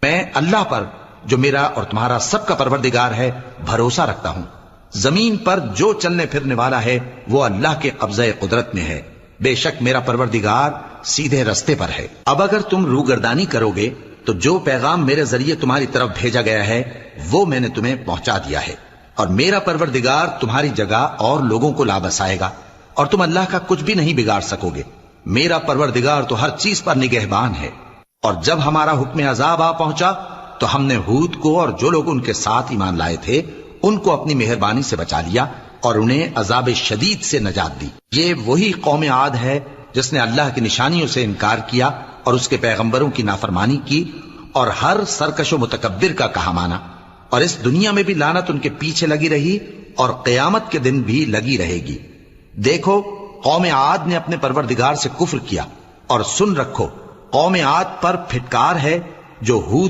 میں اللہ پر جو میرا اور تمہارا سب کا پروردگار ہے بھروسہ رکھتا ہوں۔ زمین پر جو چلنے پھرنے والا ہے وہ اللہ کے قبضہ قدرت میں ہے، بے شک میرا پروردگار سیدھے رستے پر ہے۔ اب اگر تم روگردانی کرو گے تو جو پیغام میرے ذریعے تمہاری طرف بھیجا گیا ہے وہ میں نے تمہیں پہنچا دیا ہے، اور میرا پروردگار تمہاری جگہ اور لوگوں کو لا بسائے گا، اور تم اللہ کا کچھ بھی نہیں بگاڑ سکو گے۔ میرا پروردگار تو ہر چیز پر نگہبان ہے۔ اور جب ہمارا حکم عذاب آ پہنچا تو ہم نے ہود کو اور جو لوگ ان کے ساتھ ایمان لائے تھے ان کو اپنی مہربانی سے بچا لیا اور انہیں عذاب شدید سے نجات دی۔ یہ وہی قوم عاد ہے جس نے اللہ کی نشانیوں سے انکار کیا اور اس کے پیغمبروں کی نافرمانی کی اور ہر سرکش و متکبر کا کہا مانا، اور اس دنیا میں بھی لعنت ان کے پیچھے لگی رہی اور قیامت کے دن بھی لگی رہے گی۔ دیکھو قوم عاد نے اپنے پروردگار سے کفر کیا، اور سن رکھو قوم عاد پر پھٹکار ہے جو ہود